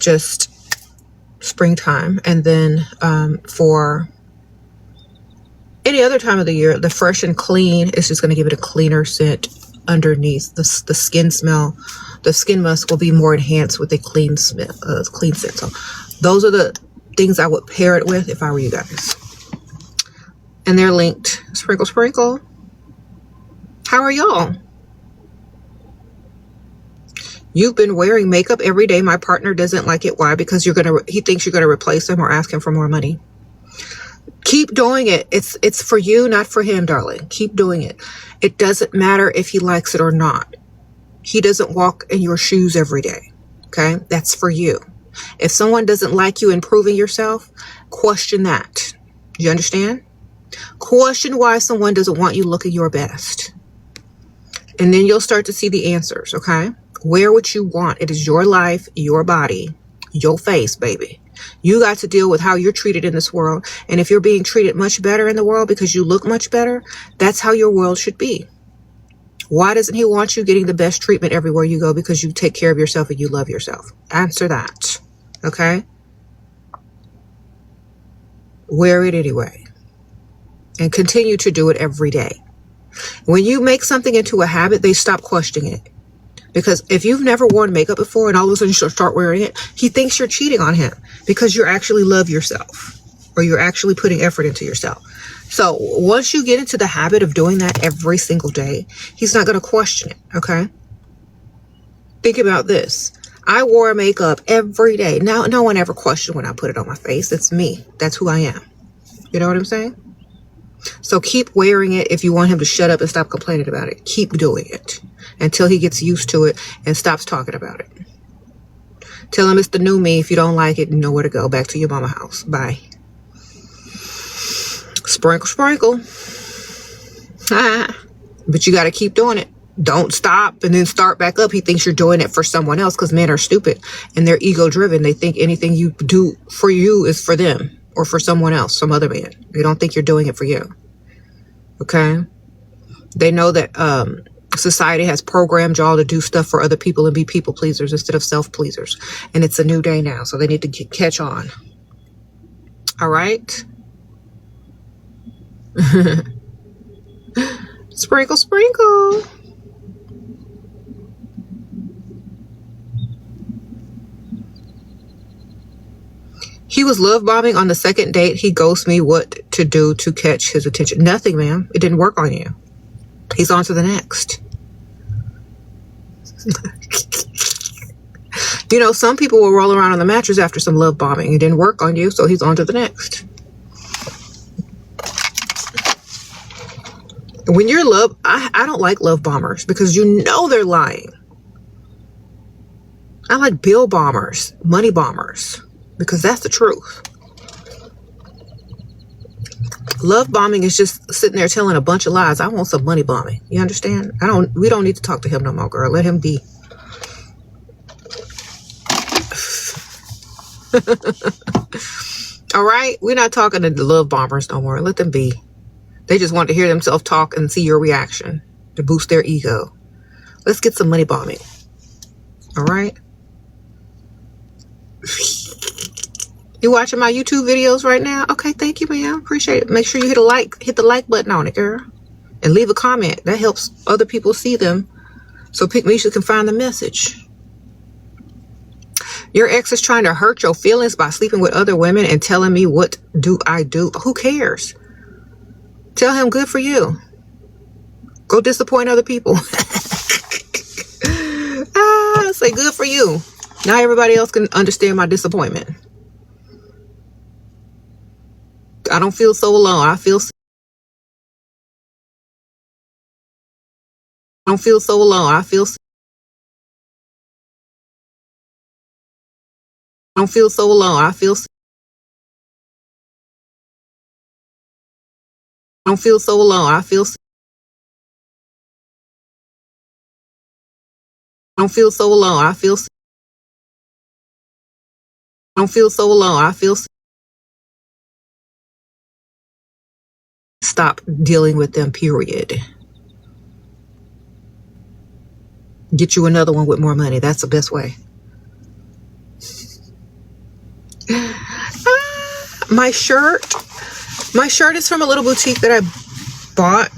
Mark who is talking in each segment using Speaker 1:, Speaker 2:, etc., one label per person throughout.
Speaker 1: just springtime. And then for any other time of the year, the fresh and clean is just going to give it a cleaner scent underneath. The skin smell, the skin musk will be more enhanced with a clean smell, clean scent. So those are the things I would pair it with if I were you guys. And they're linked. Sprinkle, sprinkle. How are y'all? You've been wearing makeup every day. My partner doesn't like it. Why? Because he thinks you're gonna replace him or ask him for more money. Keep doing it. It's for you, not for him, darling. Keep doing it. It doesn't matter if he likes it or not. He doesn't walk in your shoes every day. Okay? That's for you. If someone doesn't like you improving yourself, question that. Do you understand? Question why someone doesn't want you looking your best. And then you'll start to see the answers, okay? Wear what you want. It is your life, your body, your face, baby. You got to deal with how you're treated in this world. And if you're being treated much better in the world because you look much better, that's how your world should be. Why doesn't he want you getting the best treatment everywhere you go? Because you take care of yourself and you love yourself. Answer that, okay? Wear it anyway. And continue to do it every day. When you make something into a habit, they stop questioning it. Because if you've never worn makeup before and all of a sudden you start wearing it, he thinks you're cheating on him because you actually love yourself or you're actually putting effort into yourself. So once you get into the habit of doing that every single day, he's not going to question it, okay? Think about this. I wore makeup every day. Now, no one ever questioned when I put it on my face. It's me. That's who I am. You know what I'm saying? So keep wearing it if you want him to shut up and stop complaining about it. Keep doing it until he gets used to it and stops talking about it. Tell him it's the new me. If you don't like it, you know where to go. Back to your mama house. Bye. Sprinkle, sprinkle. But you got to keep doing it. Don't stop and then start back up. He thinks you're doing it for someone else because men are stupid and they're ego driven. They think anything you do for you is for them or for someone else, some other man. They don't think you're doing it for you. Okay? They know that society has programmed y'all to do stuff for other people and be people pleasers instead of self pleasers. And it's a new day now, so they need to catch on. All right? Sprinkle, sprinkle. He was love bombing on the second date. He ghosted me. What to do to catch his attention? Nothing, ma'am. It didn't work on you. He's on to the next. You know, some people will roll around on the mattress after some love bombing. It didn't work on you, so he's on to the next. When you're I don't like love bombers because you know they're lying. I like bill bombers, money bombers, because that's the truth. Love bombing is just sitting there telling a bunch of lies. I want some money bombing. You understand? We don't need to talk to him no more, girl. Let him be. All right? We're not talking to the love bombers no more. Let them be. They just want to hear themselves talk and see your reaction to boost their ego. Let's get some money bombing. All right? You watching my YouTube videos right now? Okay, thank you, ma'am. Appreciate it. Make sure you hit the like button on it, girl. And leave a comment. That helps other people see them so Misha can find the message. Your ex is trying to hurt your feelings by sleeping with other women and telling me what do I do? Who cares? Tell him good for you. Go disappoint other people. Say good for you. Now everybody else can understand my disappointment. I don't feel so alone. I don't feel so alone. I don't feel so alone. I don't feel so alone. I don't feel so alone. I don't feel so alone. I stop dealing with them, period. Get you another one with more money. That's the best way. My shirt is from a little boutique that I bought.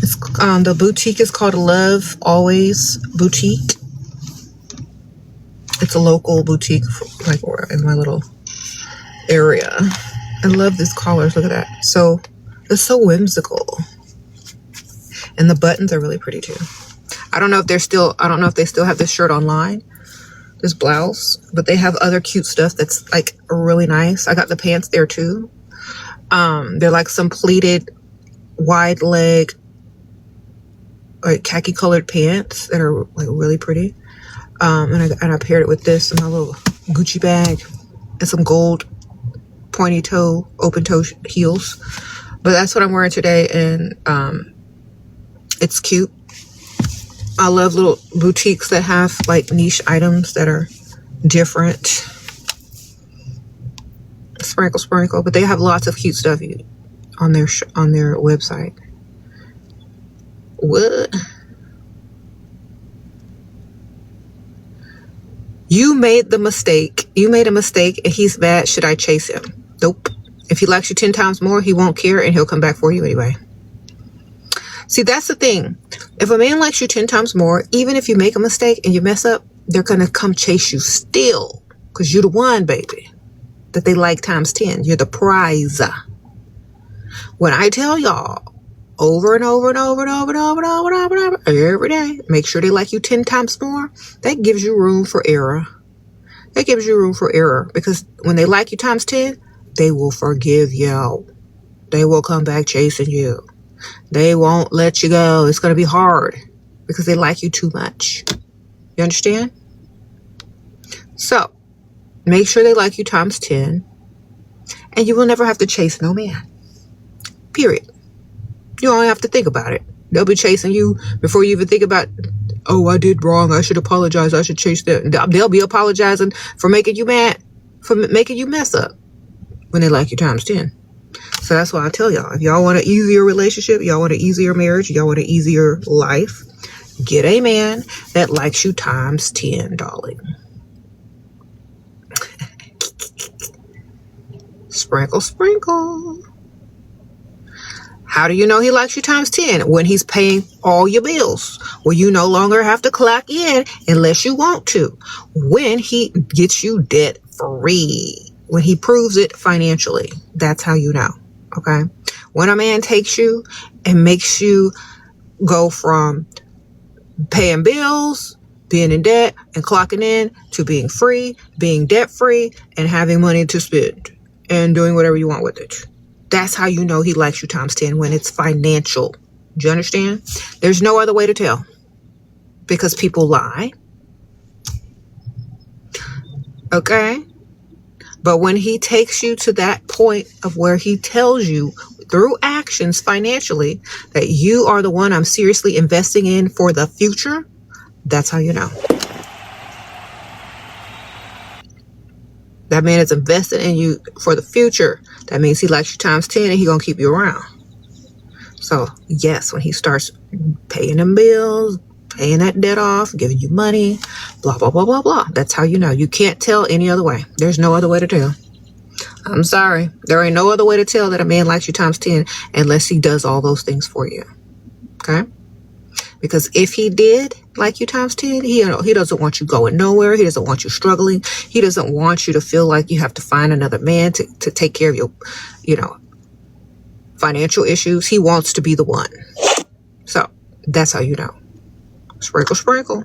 Speaker 1: It's the boutique is called Love Always Boutique. It's a local boutique, like in my little area. I love these collars. Look at that. So it's so whimsical, and the buttons are really pretty too. I don't know if they still have this shirt online, this blouse, but they have other cute stuff that's like really nice. I got the pants there too. They're like some pleated wide leg, like khaki colored pants that are like really pretty. And I paired it with this and my little Gucci bag and some gold pointy toe, open toe heels. But that's what I'm wearing today, and it's cute. I love little boutiques that have like niche items that are different. Sprinkle, but they have lots of cute stuff on their website. What? You made a mistake and he's bad. Should I chase him? Nope. If he likes you 10 times more, he won't care and he'll come back for you anyway. See, that's the thing. If a man likes you 10 times more, even if you make a mistake and you mess up, they're going to come chase you still, because you're the one, baby, that they like times 10. You're the prize. When I tell y'all over and over and over and over and over and over and over and over every day, make sure they like you 10 times more, that gives you room for error. That gives you room for error, because when they like you times 10, they will forgive you. They will come back chasing you. They won't let you go. It's going to be hard because they like you too much. You understand? So make sure they like you times 10, and you will never have to chase no man. Period. You don't have to think about it. They'll be chasing you before you even think about, oh, I did wrong. I should apologize. I should chase them. They'll be apologizing for making you mad, for making you mess up when they like you times 10. So that's why I tell y'all, if y'all want an easier relationship, y'all want an easier marriage, y'all want an easier life, get a man that likes you times 10, darling. Sprinkle. How do you know he likes you times 10? When he's paying all your bills, where you no longer have to clock in unless you want to. When he gets you debt free, when he proves it financially, that's how you know. Okay. When a man takes you and makes you go from paying bills, being in debt and clocking in, to being free, being debt free, and having money to spend and doing whatever you want with it. That's how you know he likes you times 10, when it's financial. Do you understand? There's no other way to tell, because people lie. Okay. But when he takes you to that point of where he tells you through actions financially that you are the one I'm seriously investing in for the future, that's how you know. That man is invested in you for the future. That means he likes you times 10 and he's going to keep you around. So yes, when he starts paying them bills, paying that debt off, giving you money, blah, blah, blah, blah, blah. That's how you know. You can't tell any other way. There's no other way to tell. I'm sorry. There ain't no other way to tell that a man likes you times 10 unless he does all those things for you. Okay? Because if he did like you times 10, he doesn't want you going nowhere. He doesn't want you struggling. He doesn't want you to feel like you have to find another man to take care of your, financial issues. He wants to be the one. So that's how you know. Sprinkle.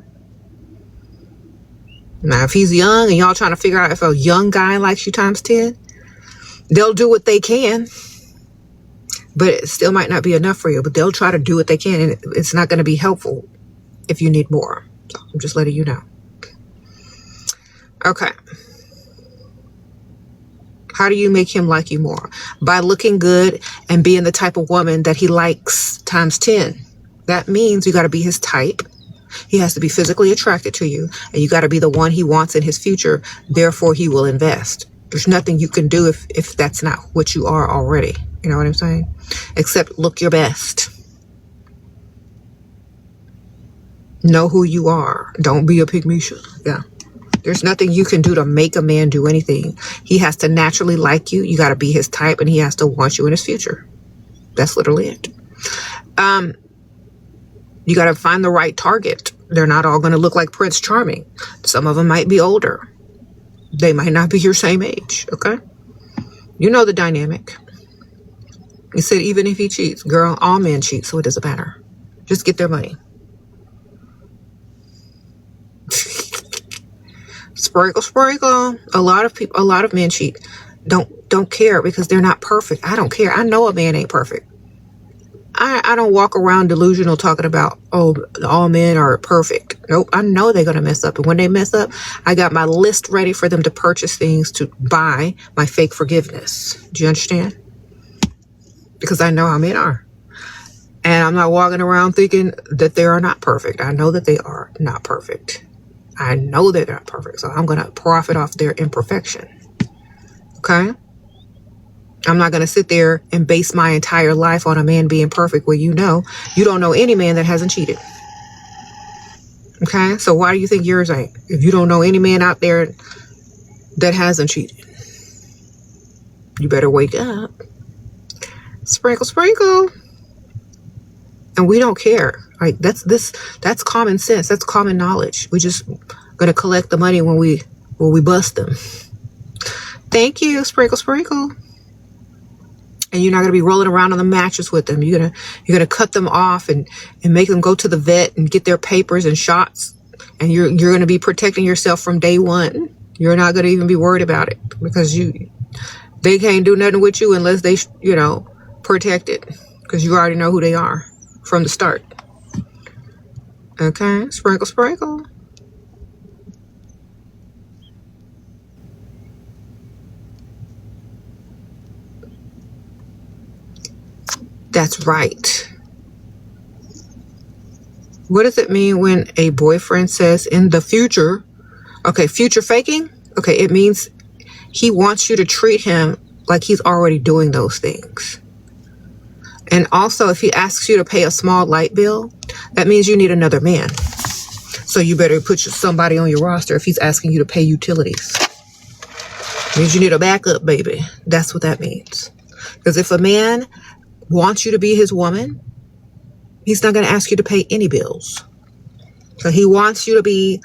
Speaker 1: Now, if he's young and y'all trying to figure out if a young guy likes you times 10, they'll do what they can, but it still might not be enough for you, but they'll try to do what they can, and it's not going to be helpful if you need more. So I'm just letting you know. Okay. How do you make him like you more? By looking good and being the type of woman that he likes times 10. That means you got to be his type. He has to be physically attracted to you, and you got to be the one he wants in his future. Therefore, he will invest. There's nothing you can do if that's not what you are already. You know what I'm saying? Except look your best. Know who you are. Don't be a pygmy. Yeah. There's nothing you can do to make a man do anything. He has to naturally like you. You got to be his type, and he has to want you in his future. That's literally it. You got to find the right target. They're not all going to look like Prince Charming. Some of them might be older. They might not be your same age, okay? You know the dynamic. You said even if he cheats, girl, all men cheat, so it doesn't matter. Just get their money. Sprinkle, sprinkle. A lot of men cheat. Don't care because they're not perfect. I don't care. I know a man ain't perfect. I don't walk around delusional talking about, oh, all men are perfect. Nope. I know they're going to mess up. And when they mess up, I got my list ready for them to purchase things to buy my fake forgiveness. Do you understand? Because I know how men are. And I'm not walking around thinking that they are not perfect. I know that they are not perfect. I know they're not perfect. So I'm going to profit off their imperfection. Okay? I'm not going to sit there and base my entire life on a man being perfect where you don't know any man that hasn't cheated. Okay? So why do you think yours ain't? If you don't know any man out there that hasn't cheated, you better wake up. Sprinkle, sprinkle. And we don't care. Right? That's common sense. That's common knowledge. We just going to collect the money when we bust them. Thank you. Sprinkle, sprinkle. And you're not going to be rolling around on the mattress with them. You're gonna cut them off and make them go to the vet and get their papers and shots. And you're going to be protecting yourself from day one. You're not going to even be worried about it because they can't do nothing with you unless they, protect it because you already know who they are from the start. Okay, sprinkle, sprinkle. That's right. What does it mean when a boyfriend says in the future? Okay, future faking? Okay, it means he wants you to treat him like he's already doing those things. And also, if he asks you to pay a small light bill, that means you need another man. So you better put somebody on your roster if he's asking you to pay utilities. It means you need a backup, baby. That's what that means. Because if a man wants you to be his woman, he's not going to ask you to pay any bills. So he wants you to be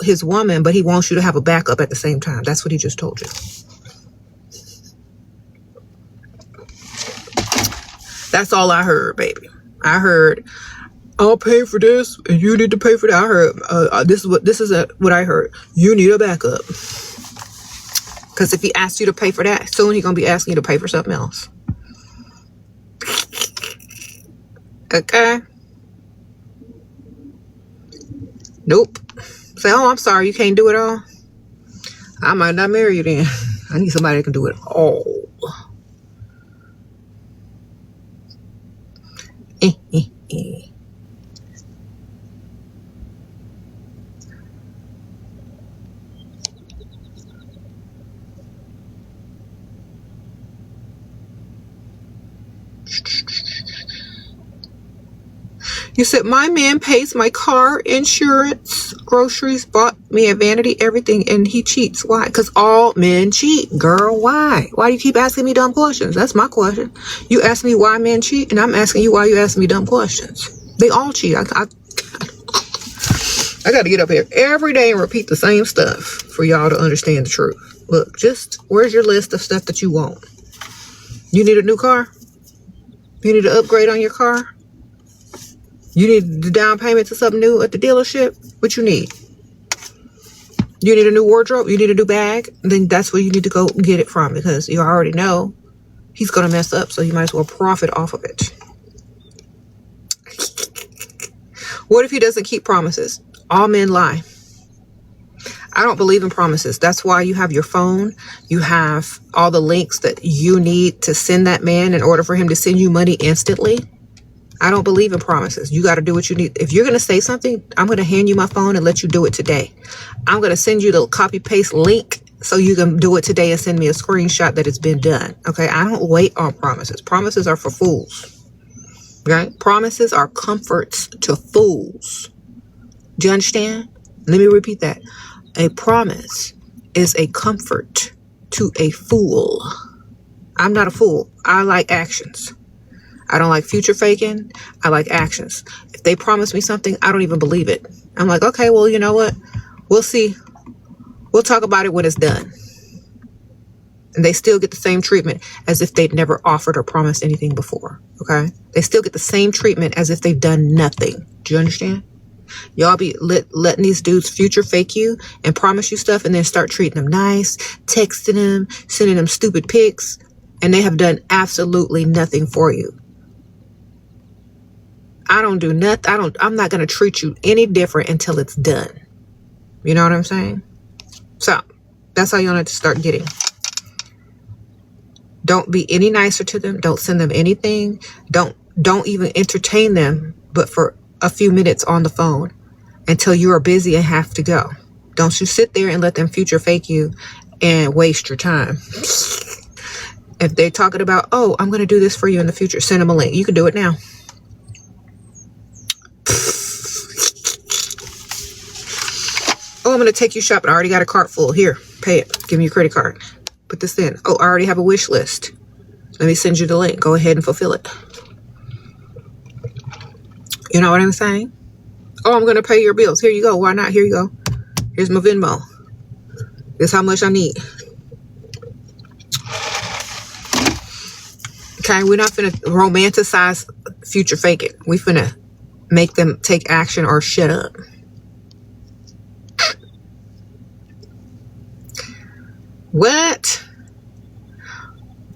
Speaker 1: his woman, but he wants you to have a backup at the same time. That's what he just told you. That's all I heard, baby. I heard, I'll pay for this and you need to pay for that. I heard, this is what I heard. You need a backup. Because if he asks you to pay for that, soon he's going to be asking you to pay for something else. Okay. Nope. Say, oh, I'm sorry, you can't do it all. I might not marry you then. I need somebody that can do it all. You said, my man pays my car insurance, groceries, bought me a vanity, everything, and he cheats. Why? Because all men cheat. Girl, why? Why do you keep asking me dumb questions? That's my question. You ask me why men cheat, and I'm asking you why you asking me dumb questions. They all cheat. I got to get up here every day and repeat the same stuff for y'all to understand the truth. Look, where's your list of stuff that you want? You need a new car? You need to upgrade on your car? You need the down payment to something new at the dealership? What you need? You need a new wardrobe? You need a new bag? Then that's where you need to go get it from because you already know he's going to mess up, so you might as well profit off of it. What if he doesn't keep promises? All men lie. I don't believe in promises. That's why you have your phone. You have all the links that you need to send that man in order for him to send you money instantly. I don't believe in promises. You got to do what you need. If you're going to say something, I'm going to hand you my phone and let you do it today. I'm going to send you the copy paste link so you can do it today and send me a screenshot that it's been done. Okay. I don't wait on promises. Promises are for fools. Right? Promises are comforts to fools. Do you understand? Let me repeat that. A promise is a comfort to a fool. I'm not a fool. I like actions. I don't like future faking. I like actions. If they promise me something, I don't even believe it. I'm like, okay, well, you know what? We'll see. We'll talk about it when it's done. And they still get the same treatment as if they'd never offered or promised anything before. Okay? They still get the same treatment as if they've done nothing. Do you understand? Y'all be letting these dudes future fake you and promise you stuff and then start treating them nice, texting them, sending them stupid pics, and they have done absolutely nothing for you. I don't do nothing. I'm not going to treat you any different until it's done. You know what I'm saying? So that's how y'all need to start getting. Don't be any nicer to them. Don't send them anything. Don't even entertain them, but for a few minutes on the phone until you are busy and have to go. Don't you sit there and let them future fake you and waste your time. If they're talking about, oh, I'm going to do this for you in the future, send them a link. You can do it now. Oh, I'm going to take you shopping. I already got a cart full. Here, pay it. Give me your credit card. Put this in. Oh, I already have a wish list. Let me send you the link. Go ahead and fulfill it. You know what I'm saying? Oh, I'm going to pay your bills. Here you go. Why not? Here you go. Here's my Venmo. This is how much I need. Okay, we're not finna romanticize future faking. We finna make them take action or shut up.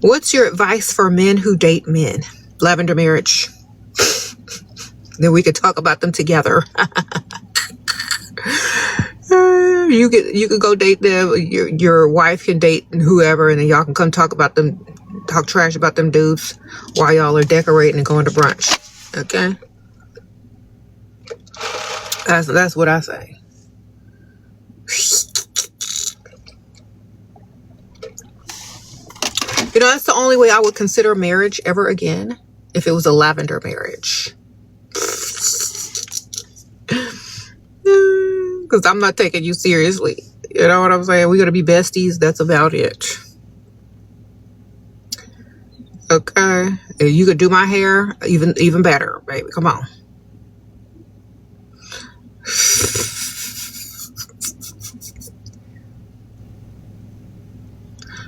Speaker 1: What's your advice for men who date men? Lavender marriage. Then we could talk about them together. You could go date them. Your wife can date whoever, and then y'all can come talk trash about them dudes while y'all are decorating and going to brunch. Okay, that's what I say. You know, that's the only way I would consider marriage ever again, if it was a lavender marriage. Because I'm not taking you seriously. You know what I'm saying? We're going to be besties. That's about it. Okay. You could do my hair even better, baby. Come on.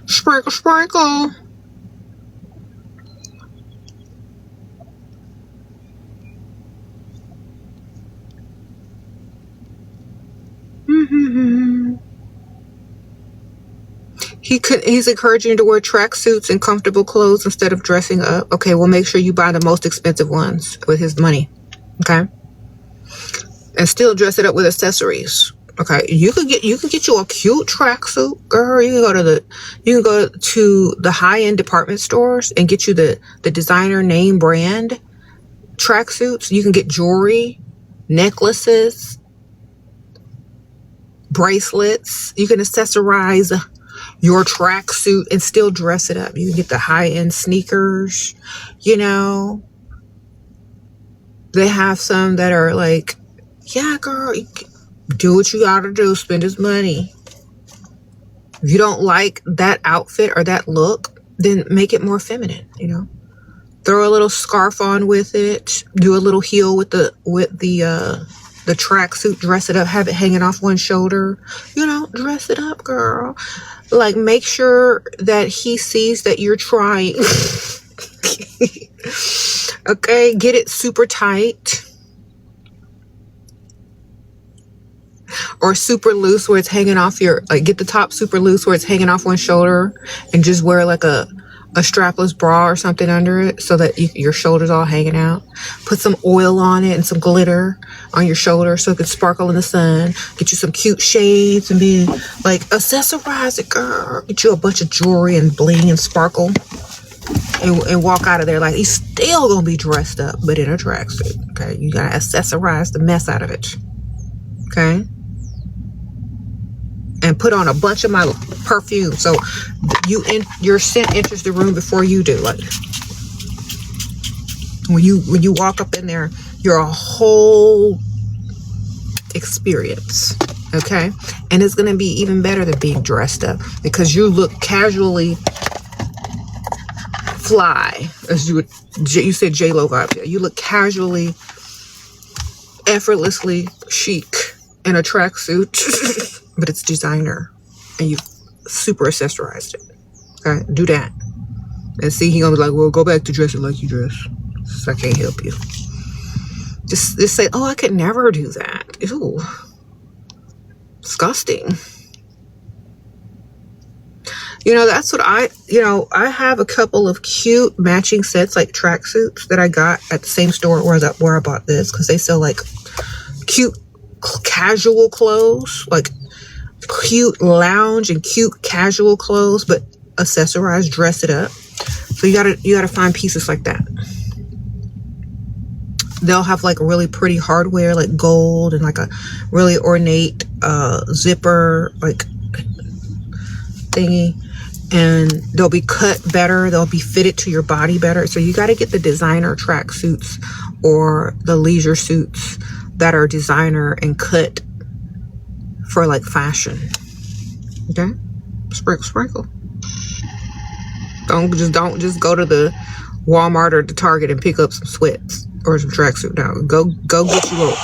Speaker 1: Sprinkle, sprinkle. He's encouraging you to wear tracksuits and comfortable clothes instead of dressing up. Okay, well, make sure you buy the most expensive ones with his money. Okay, and still dress it up with accessories. Okay, you can get you a cute tracksuit, girl. You can go to the high-end department stores and get you the designer name brand tracksuits. You can get jewelry, necklaces, bracelets. You can accessorize your tracksuit and still dress it up. You can get the high-end sneakers. You know, they have some that are like, yeah, girl, do what you gotta do. Spend his money. If you don't like that outfit or that look, then make it more feminine. You know, throw a little scarf on with it. Do a little heel with the tracksuit. Dress it up. Have it hanging off one shoulder. You know, dress it up, girl. Like, make sure that he sees that you're trying. Okay, get it super tight. Or super loose where it's hanging off get the top super loose where it's hanging off one shoulder and just wear like a strapless bra or something under it so that your shoulder's all hanging out. Put some oil on it and some glitter on your shoulder so it can sparkle in the sun. Get you some cute shades and be like, accessorize it, girl. Get you a bunch of jewelry and bling and sparkle and walk out of there like he's still gonna be dressed up but in a tracksuit. Okay, you gotta accessorize the mess out of it. Okay. And put on a bunch of my perfume so your scent enters the room before you do. Like when you walk up in there, you're a whole experience. Okay, and it's going to be even better than being dressed up because you look casually fly, as you said J-Lo vibe. You look casually, effortlessly chic in a tracksuit, but it's designer, and you super accessorized it. Okay, do that, and see, he gonna be like, well, go back to dressing like you dress. So I can't help you. Just say, oh, I could never do that. Ew. Disgusting. You know, that's what I have a couple of cute matching sets, like tracksuits that I got at the same store where I bought this, because they sell like cute casual clothes, like cute lounge and cute casual clothes, but accessorize, dress it up. So you gotta find pieces like that. They'll have like really pretty hardware, like gold, and like a really ornate zipper like thingy, and they'll be cut better, they'll be fitted to your body better. So you got to get the designer track suits or the leisure suits that are designer and cut for like fashion. Okay, sprinkle. Don't just go to the Walmart or the Target and pick up some sweats or some tracksuit. No, go get you a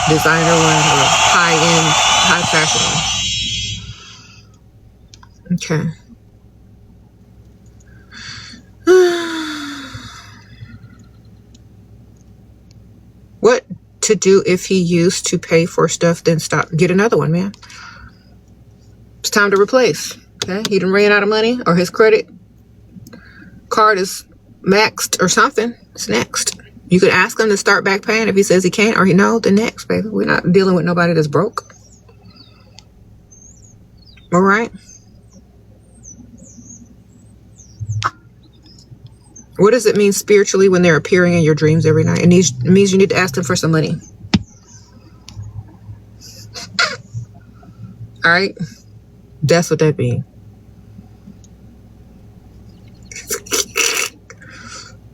Speaker 1: designer one or a high-end, high fashion one. Okay. What to do if he used to pay for stuff, then stop? Get another one, man. It's time to replace. Okay, he done ran out of money, or his credit card is maxed or something. It's next. You could ask him to start back paying if he says he can't, or he no, the next, baby. We're not dealing with nobody that's broke. All right. What does it mean spiritually when they're appearing in your dreams every night? It means you need to ask them for some money. All right. That's what that means.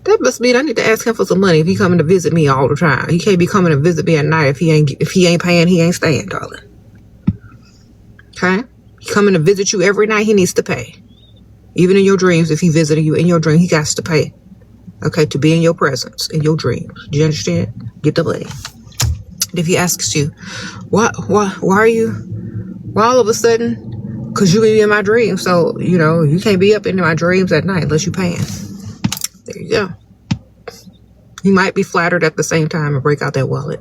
Speaker 1: That must mean I need to ask him for some money if he coming to visit me all the time. He can't be coming to visit me at night if he ain't paying, he ain't staying, darling. Okay? He coming to visit you every night, he needs to pay. Even in your dreams, if he visiting you in your dream, he got to pay. Okay, to be in your presence, in your dreams. Do you understand? Get the money. If he asks you, why are you, why all of a sudden? Because you be in my dreams, so, you can't be up in my dreams at night unless you paying. There you go. You might be flattered at the same time and break out that wallet.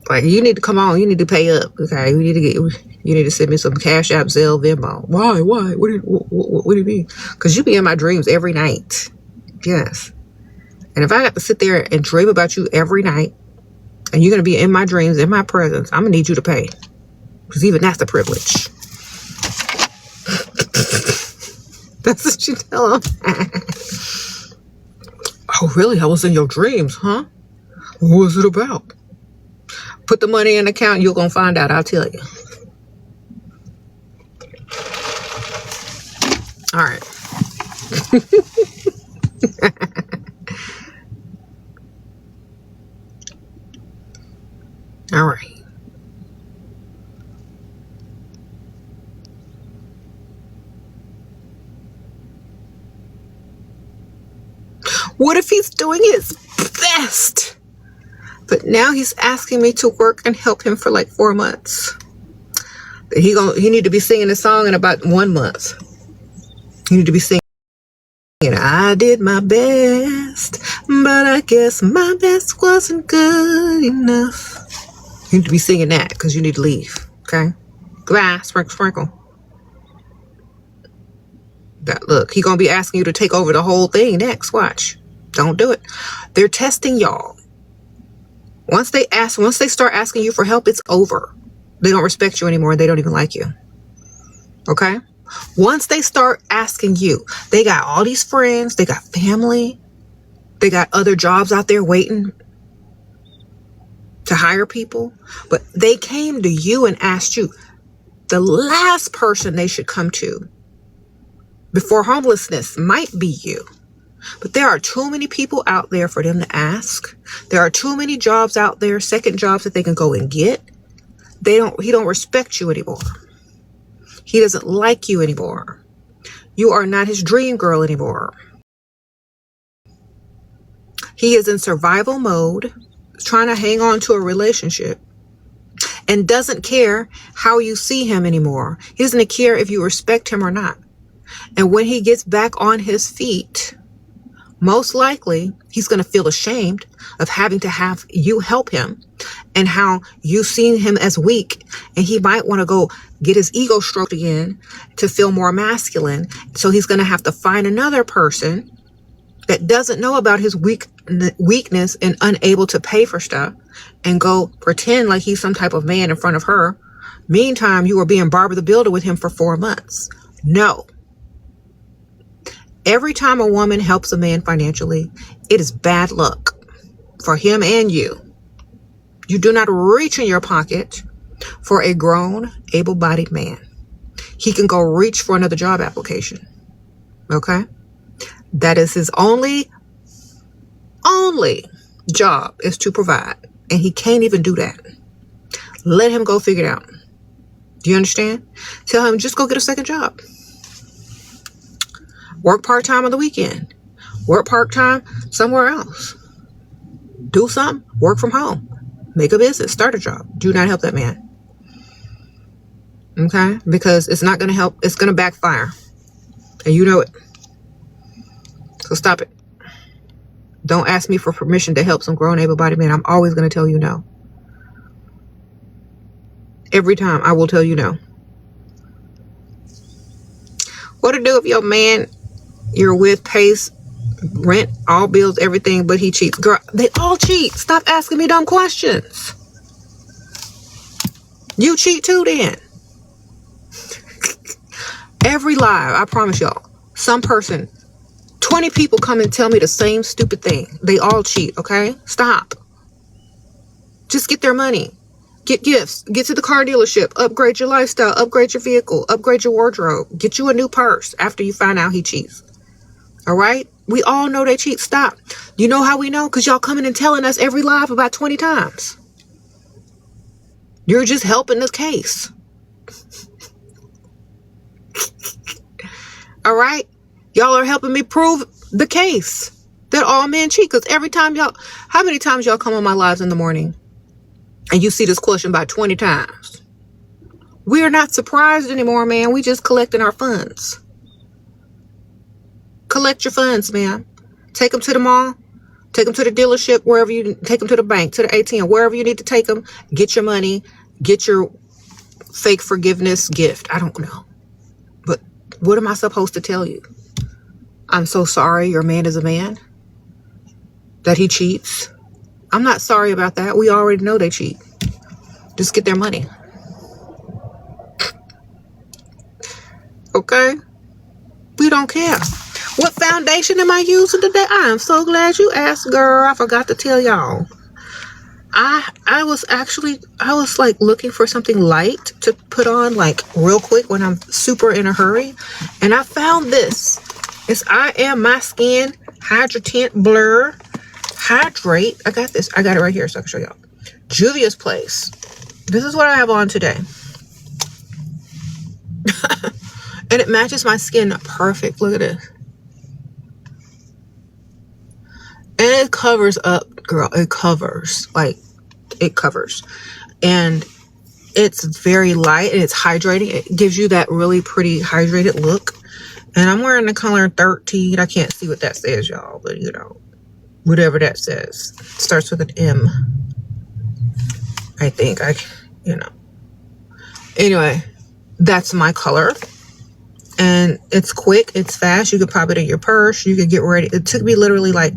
Speaker 1: Like, you need to come on. You need to pay up. Okay, you need to send me some Cash App, Zelle, Venmo. Why? What do you mean? Because you be in my dreams every night. Yes. And if I got to sit there and dream about you every night, and you're gonna be in my dreams, in my presence, I'm gonna need you to pay. Because even that's a privilege. That's what you tell him. Oh, really? I was in your dreams, huh? What was it about? Put the money in the account, you're going to find out. I'll tell you. All right. All right. What if he's doing his best? But now he's asking me to work and help him for like 4 months. He need to be singing a song in about 1 month. You need to be singing, I did my best, but I guess my best wasn't good enough. You need to be singing that because you need to leave. Okay? Goodbye, sprinkle. Look, he's going to be asking you to take over the whole thing next. Watch. Don't do it. They're testing y'all. Once they start asking you for help, it's over. They don't respect you anymore. They don't even like you. Okay? Once they start asking you, they got all these friends, they got family, they got other jobs out there waiting to hire people, but they came to you and asked you. The last person they should come to before homelessness might be you. But there are too many people out there for them to ask. There are too many jobs out there, second jobs that they can go and get. He don't respect you anymore. He doesn't like you anymore. You are not his dream girl anymore. He is in survival mode, trying to hang on to a relationship, and doesn't care how you see him anymore. He doesn't care if you respect him or not. And when he gets back on his feet, most likely he's going to feel ashamed of having to have you help him, and how you've seen him as weak, and he might want to go get his ego stroked again to feel more masculine. So he's going to have to find another person that doesn't know about his weakness and unable to pay for stuff, and go pretend like he's some type of man in front of her. Meantime, you were being Barbara the Builder with him for 4 months. No. Every time a woman helps a man financially, it is bad luck for him and you. You do not reach in your pocket for a grown, able-bodied man. He can go reach for another job application. Okay? That is his only job, is to provide. And he can't even do that. Let him go figure it out. Do you understand? Tell him, just go get a second job. Work part-time on the weekend. Work part-time somewhere else. Do something. Work from home. Make a business. Start a job. Do not help that man. Okay? Because it's not going to help. It's going to backfire. And you know it. So stop it. Don't ask me for permission to help some grown, able-bodied man. I'm always going to tell you no. Every time I will tell you no. What to do if your man you're with pays rent, all bills, everything, but he cheats? Girl, they all cheat. Stop asking me dumb questions. You cheat too then. Every live, I promise y'all, some person, 20 people come and tell me the same stupid thing. They all cheat, okay? Stop. Just get their money. Get gifts. Get to the car dealership. Upgrade your lifestyle. Upgrade your vehicle. Upgrade your wardrobe. Get you a new purse after you find out he cheats. All right? We all know they cheat. Stop. You know how we know? Because y'all coming and telling us every live about 20 times. You're just helping this case. All right? Y'all are helping me prove the case that all men cheat. Because every time y'all, how many times y'all come on my lives in the morning and you see this question about 20 times? We're not surprised anymore, man. We just collecting our funds. Collect your funds, man. Take them to the mall. Take them to the dealership, wherever you take them, to the bank, to the ATM, wherever you need to take them. Get your money. Get your fake forgiveness gift. I don't know. But what am I supposed to tell you? I'm so sorry your man is a man. That he cheats. I'm not sorry about that. We already know they cheat. Just get their money. Okay? We don't care. What foundation am I using today? I am so glad you asked, girl. I forgot to tell y'all. I was like looking for something light to put on like real quick when I'm super in a hurry. And I found this. It's I Am My Skin Hydratint Blur Hydrate. I got this. I got it right here so I can show y'all. Juvia's Place. This is what I have on today. And it matches my skin perfect. Look at this. And it covers up, girl. It covers. Like, it covers. And it's very light and it's hydrating. It gives you that really pretty hydrated look. And I'm wearing the color 13. I can't see what that says, y'all. But, you know, whatever that says. It starts with an M. I think. You know. Anyway, that's my color. And it's quick. It's fast. You could pop it in your purse. You could get ready. It took me literally like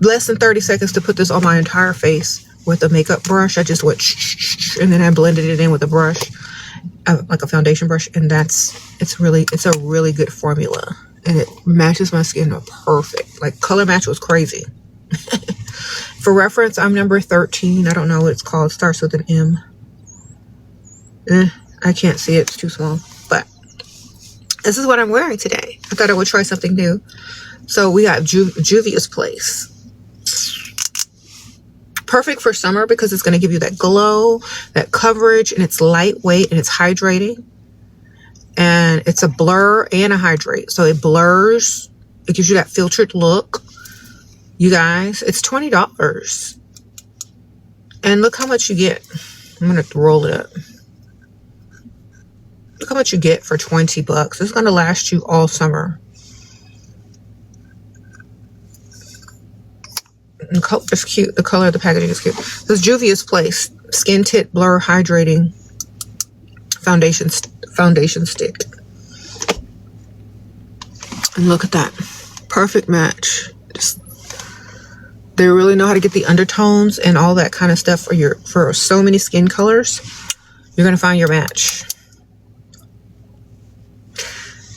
Speaker 1: less than 30 seconds to put this on my entire face with a makeup brush. I just went and then I blended it in with a brush, like a foundation brush. And it's a really good formula. And it matches my skin perfect. Like, color match was crazy. For reference, I'm number 13. I don't know what it's called. It starts with an M. I can't see it. It's too small. But this is what I'm wearing today. I thought I would try something new. So we got Juvia's Place. Perfect for summer because it's going to give you that glow, that coverage, and it's lightweight and it's hydrating. And it's a blur and a hydrate. So it blurs. It gives you that filtered look. You guys, it's $20. And look how much you get. I'm going to roll it up. Look how much you get for 20 bucks. It's going to last you all summer. It's cute. The color of the packaging is cute. This is Juvia's Place Skin Tint Blur Hydrating Foundation Stick. And look at that. Perfect match. They really know how to get the undertones and all that kind of stuff for so many skin colors. You're going to find your match.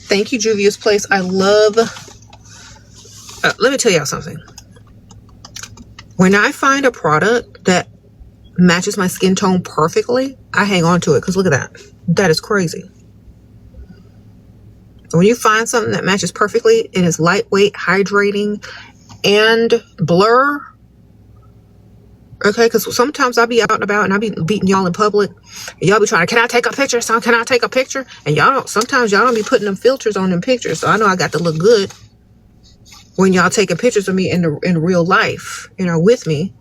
Speaker 1: Thank you, Juvia's Place. I love... let me tell y'all something. When I find a product that matches my skin tone perfectly, I hang on to it because look at that. That is crazy. When you find something that matches perfectly, it is lightweight, hydrating, and blur. Okay, because sometimes I'll be out and about and I'll be beating y'all in public. And y'all be trying to, can I take a picture? So can I take a picture? And sometimes y'all don't be putting them filters on them pictures. So I know I got to look good when y'all taking pictures of me in real life, with me.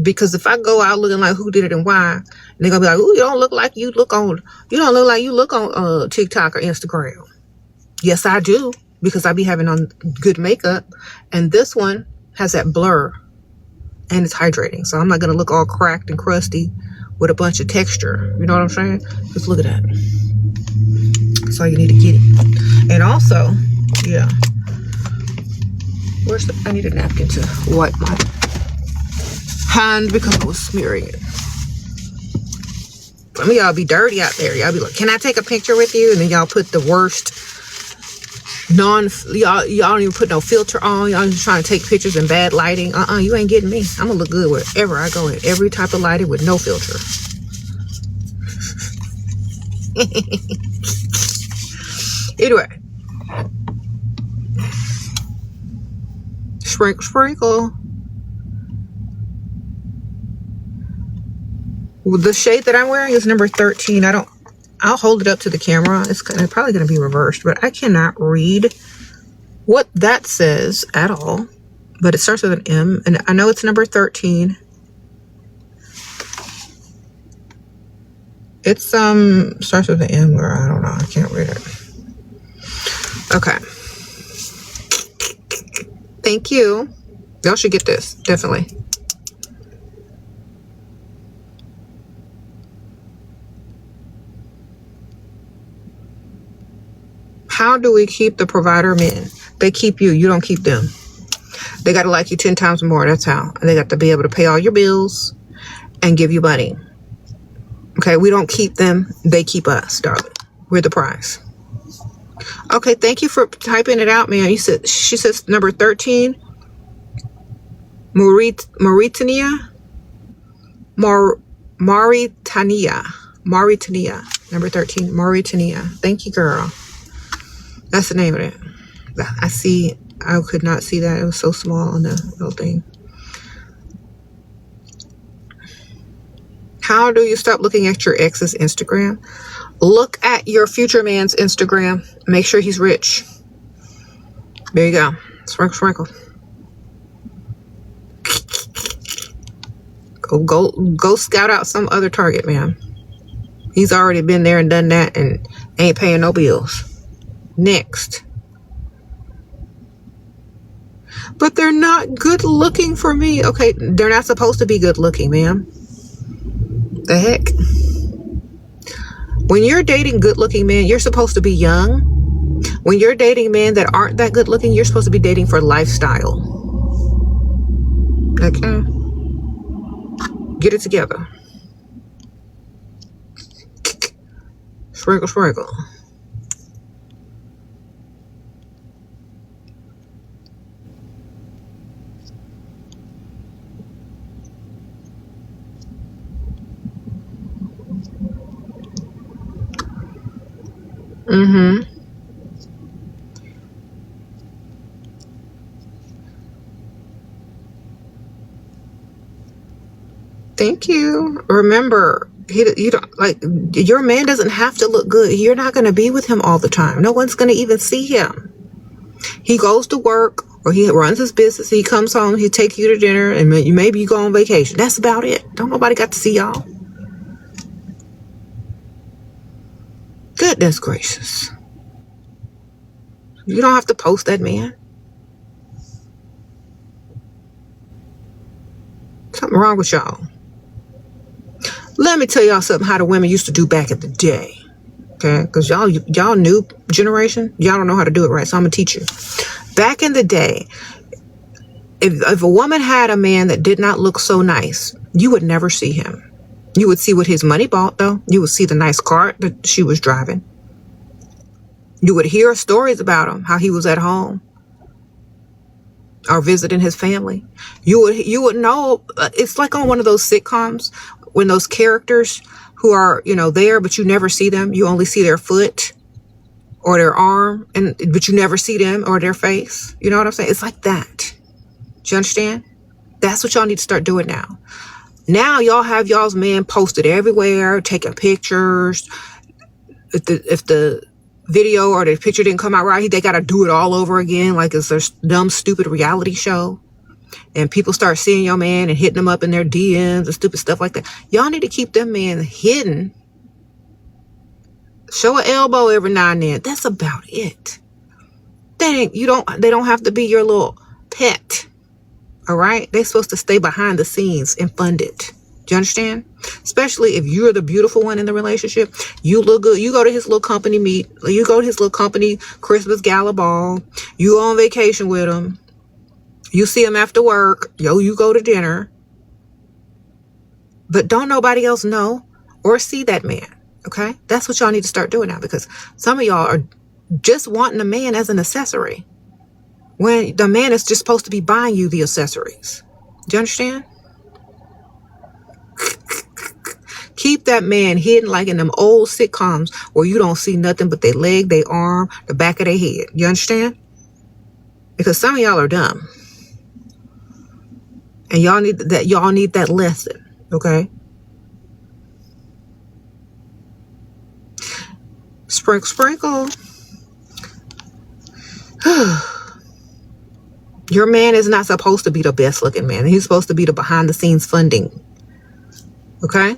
Speaker 1: Because if I go out looking like who did it and why, they're gonna be like, "Ooh, you don't look like you look on TikTok or Instagram." Yes, I do, because I be having on good makeup, and this one has that blur, and it's hydrating, so I'm not gonna look all cracked and crusty with a bunch of texture. You know what I'm saying? Just look at that. That's all you need to get it. And also, yeah. I need a napkin to wipe my hand because I was smearing it. Some of y'all be dirty out there. Y'all be like, can I take a picture with you? And then y'all put the worst y'all don't even put no filter on. Y'all just trying to take pictures in bad lighting. You ain't getting me. I'm gonna look good wherever I go in every type of lighting with no filter. Anyway. Sprinkle. The shade that I'm wearing is number 13. I'll hold it up to the camera. It's probably going to be reversed, but I cannot read what that says at all. But it starts with an M, and I know it's number 13. It's starts with an M, or I don't know. I can't read it. Okay. Thank you. Y'all should get this, definitely. How do we keep the provider men? They keep you. You don't keep them. They got to like you 10 times more. That's how. And they got to be able to pay all your bills and give you money. Okay, we don't keep them. They keep us, darling. We're the prize. Okay, thank you for typing it out, man. She says number 13. Mauritania. Number 13. Mauritania. Thank you, girl. That's the name of it. I see. I could not see that. It was so small on the little thing. How do you stop looking at your ex's Instagram? Look at your future man's Instagram. Make sure he's rich. There you go. Sprinkle. Go scout out some other target, man. He's already been there and done that and ain't paying no bills. Next. But they're not good looking for me. Okay, they're not supposed to be good looking, ma'am. The heck? When you're dating good looking men, you're supposed to be young. When you're dating men that aren't that good looking, you're supposed to be dating for lifestyle. Okay? Get it together. Sprinkle. Thank you. Remember, you don't like your man doesn't have to look good. You're not going to be with him all the time. No one's going to even see him. He goes to work or he runs his business. He comes home. He takes you to dinner, and maybe you go on vacation. That's about it. Don't nobody got to see y'all. Goodness gracious. You don't have to post that man. Something wrong with y'all. Let me tell y'all something how the women used to do back in the day. Okay, because y'all new generation, y'all don't know how to do it right. So I'm gonna teach you. Back in the day, if a woman had a man that did not look so nice, you would never see him. You would see what his money bought, though. You would see the nice car that she was driving. You would hear stories about him, how he was at home or visiting his family. You would know. It's like on one of those sitcoms when those characters who are, there, but you never see them. You only see their foot or their arm, but you never see them or their face. You know what I'm saying? It's like that. Do you understand? That's what y'all need to start doing now. Now y'all have y'all's men posted everywhere, taking pictures. If the video or the picture didn't come out right, they got to do it all over again, like it's a dumb, stupid reality show. And people start seeing your man and hitting them up in their DMs and stupid stuff like that. Y'all need to keep them men hidden. Show an elbow every now and then. That's about it. They don't have to be your little pet. All right? They're supposed to stay behind the scenes and fund it. Do you understand? Especially if you're the beautiful one in the relationship. You look good. You go to his little company meet. You go to his little company Christmas gala ball. You go on vacation with him. You see him after work. You go to dinner. But don't nobody else know or see that man. Okay? That's what y'all need to start doing now, because some of y'all are just wanting a man as an accessory when the man is just supposed to be buying you the accessories. Do you understand? Keep that man hidden like in them old sitcoms where you don't see nothing but their leg, their arm, the back of their head. You understand? Because some of y'all are dumb. And y'all need that lesson. Okay? Sprinkle. Your man is not supposed to be the best looking man. He's supposed to be the behind the scenes funding. Okay?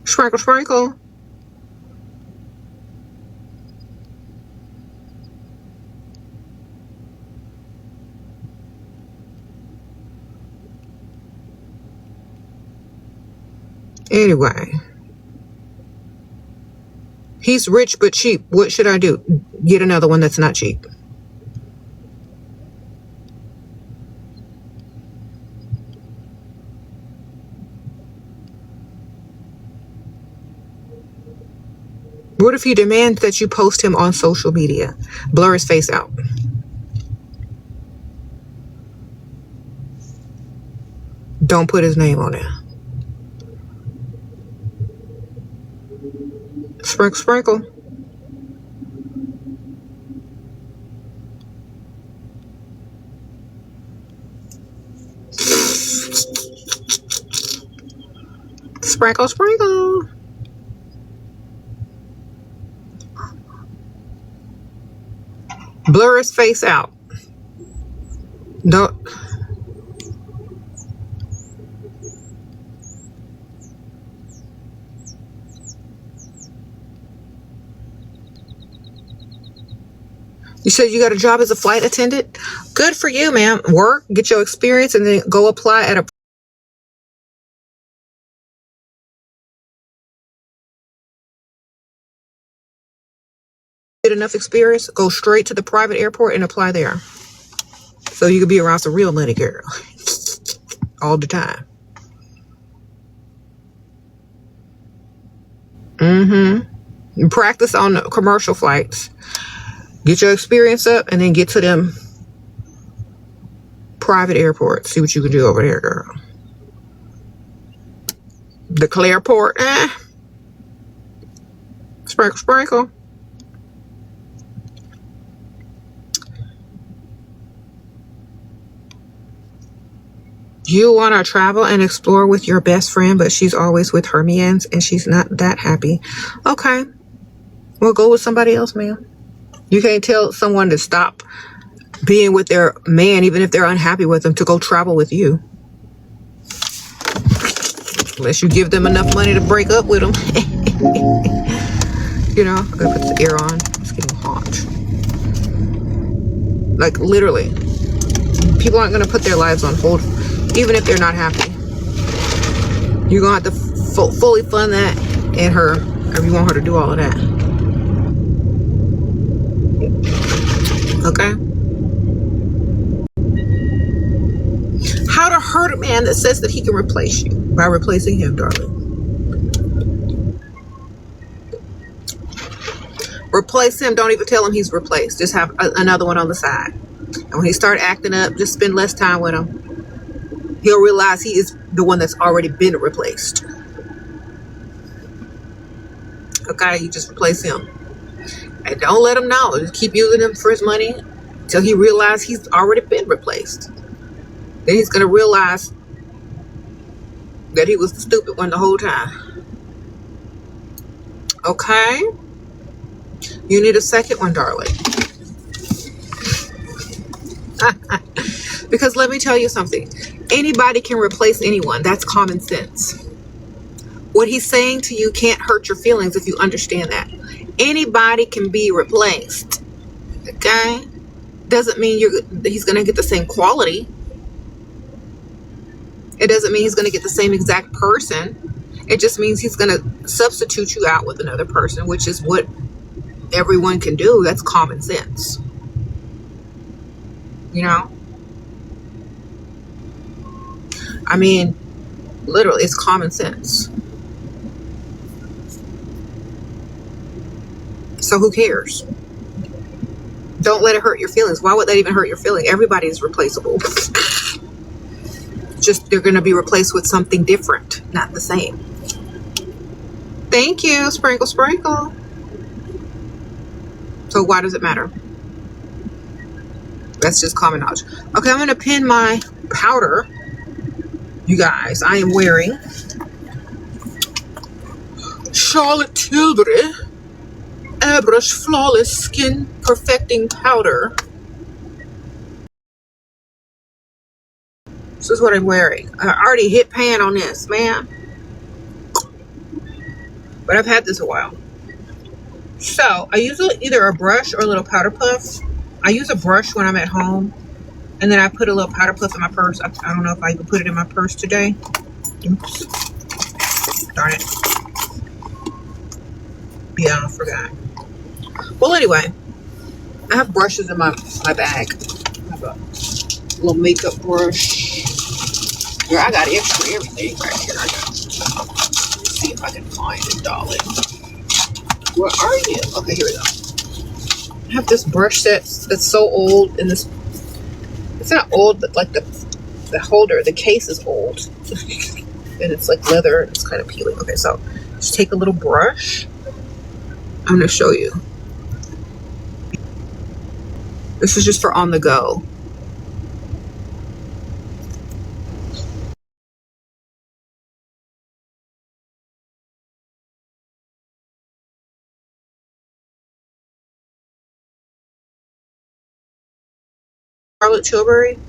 Speaker 1: Sprinkle. Anyway. He's rich but cheap. What should I do? Get another one that's not cheap. What if he demands that you post him on social media? Blur his face out. Don't put his name on there. Sprinkle. Sprinkle. Blur his face out. Don't. You said you got a job as a flight attendant? Good for you, ma'am. Work, get your experience, and then go apply at a get enough experience, go straight to the private airport and apply there. So you could be around some real money, girl. All the time. Practice on commercial flights. Get your experience up and then get to them private airports. See what you can do over there, girl. The Clareport, Sprinkle. You want to travel and explore with your best friend, but she's always with her mans and she's not that happy. Okay. Well, go with somebody else, man. You can't tell someone to stop being with their man, even if they're unhappy with them, to go travel with you. Unless you give them enough money to break up with them. You know, I'm gonna put the air on. It's getting hot. Like, literally. People aren't gonna put their lives on hold, even if they're not happy. You're gonna have to fully fund that and her, if you want her to do all of that. Okay? How to hurt a man that says that he can replace you by replacing him, darling. Replace him. Don't even tell him he's replaced. Just have another one on the side. And when he start acting up, just spend less time with him. He'll realize he is the one that's already been replaced. Okay, you just replace him. And don't let him know. Just keep using him for his money until he realizes he's already been replaced. Then he's going to realize that he was the stupid one the whole time. Okay? You need a second one, darling. Because let me tell you something. Anybody can replace anyone. That's common sense. What he's saying to you can't hurt your feelings if you understand that. Anybody can be replaced. Okay? Doesn't mean he's going to get the same quality. It doesn't mean he's going to get the same exact person. It just means he's going to substitute you out with another person, which is what everyone can do. That's common sense. You know? I mean, literally, it's common sense. So who cares? Don't let it hurt your feelings. Why would that even hurt your feeling? Everybody is replaceable. Just they're going to be replaced with something different, not the same. Thank you, sprinkle, sprinkle. So why does it matter? That's just common knowledge. Okay, I'm going to pin my powder. You guys, I am wearing Charlotte Tilbury Airbrush Flawless Skin Perfecting Powder. This is what I'm wearing. I already hit pan on this, man. But I've had this a while. So, I use either a brush or a little powder puff. I use a brush when I'm at home. And then I put a little powder puff in my purse. I don't know if I even put it in my purse today. Oops. Darn it. Yeah, I forgot. Well, anyway. I have brushes in my bag. I have a little makeup brush. Girl, I got extra everything right here. Let's see if I can find it, darling. Where are you? Okay, here we go. I have this brush set that's so old, and this, it's not old, but like the holder, the case is old. And it's like leather, and it's kind of peeling. Okay, so just take a little brush. I'm going to show you. This is just for on the go. Charlotte Tilbury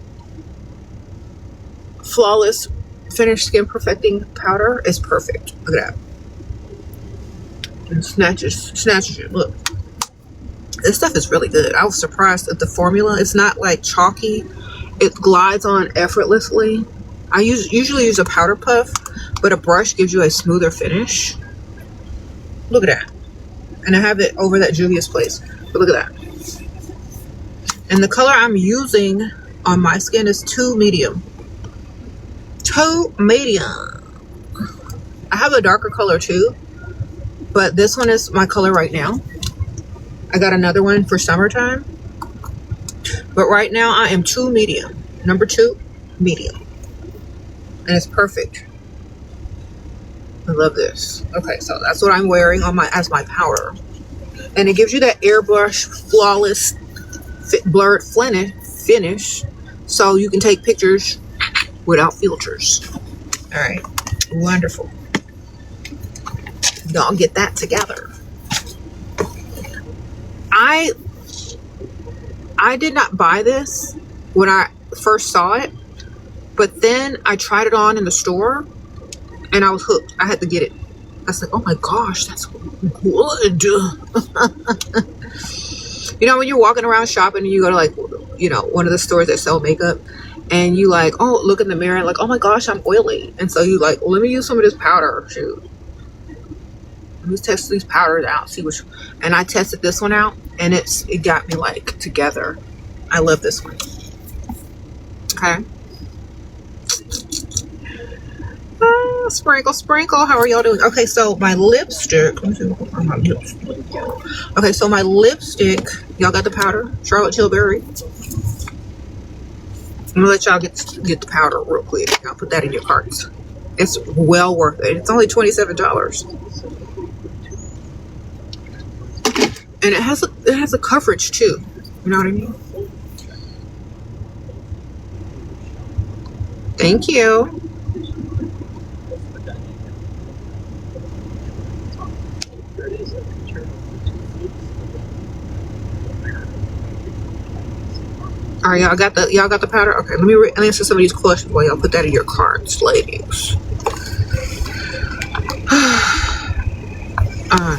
Speaker 1: Flawless Finish Skin Perfecting Powder is perfect. Look at that. And snatches you. Look. This stuff is really good. I was surprised at the formula. It's not like chalky. It glides on effortlessly. I usually use a powder puff, but a brush gives you a smoother finish. Look at that. And I have it over that Juvia's Place. But look at that. And the color I'm using on my skin is 2 medium. 2 medium. I have a darker color too, but this one is my color right now. I got another one for summertime. But right now I am 2 medium. Number 2, medium. And it's perfect. I love this. Okay, so that's what I'm wearing on as my powder. And it gives you that airbrush flawless blurred finish, so you can take pictures without filters. All right, wonderful. Y'all get that together. I did not buy this when I first saw it, but then I tried it on in the store and I was hooked. I had to get it. I was like, oh my gosh, that's good. You know, when you're walking around shopping and you go to like, you know, one of the stores that sell makeup and you like, oh, look in the mirror, like, oh my gosh, I'm oily. And so you like, well, let me use some of this powder. Shoot. Let me test these powders out, see which, and I tested this one out and it got me like together. I love this one. Okay. Sprinkle, sprinkle. How are y'all doing? Okay, so my lipstick. Let me see what my lipstick. Okay, so my lipstick. Y'all got the powder? Charlotte Tilbury. I'm gonna let y'all get the powder real quick. I'll put that in your carts. It's well worth it. It's only $27, and it has a coverage too. You know what I mean? Thank you. All right, y'all got the powder. Okay, let me answer some of these questions while y'all put that in your carts, ladies.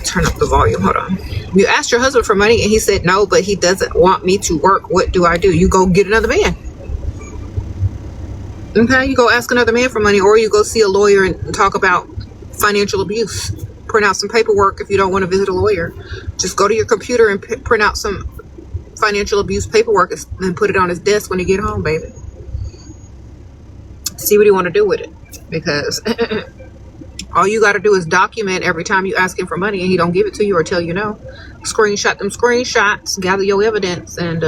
Speaker 1: Turn up the volume. Hold on. You asked your husband for money and he said no, but he doesn't want me to work. What do I do? You go get another man. Okay, you go ask another man for money, or you go see a lawyer and talk about financial abuse. Print out some paperwork if you don't want to visit a lawyer. Just go to your computer and print out some financial abuse paperwork and put it on his desk when you get home, baby. See what you want to do with it, because all you got to do is document every time you ask him for money and he don't give it to you or tell you no. Screenshot them screenshots, gather your evidence, and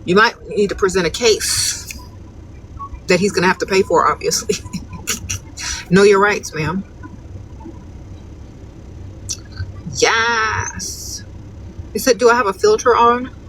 Speaker 1: you might need to present a case that he's gonna have to pay for, obviously. Know your rights, ma'am. Yes. He said, do I have a filter on?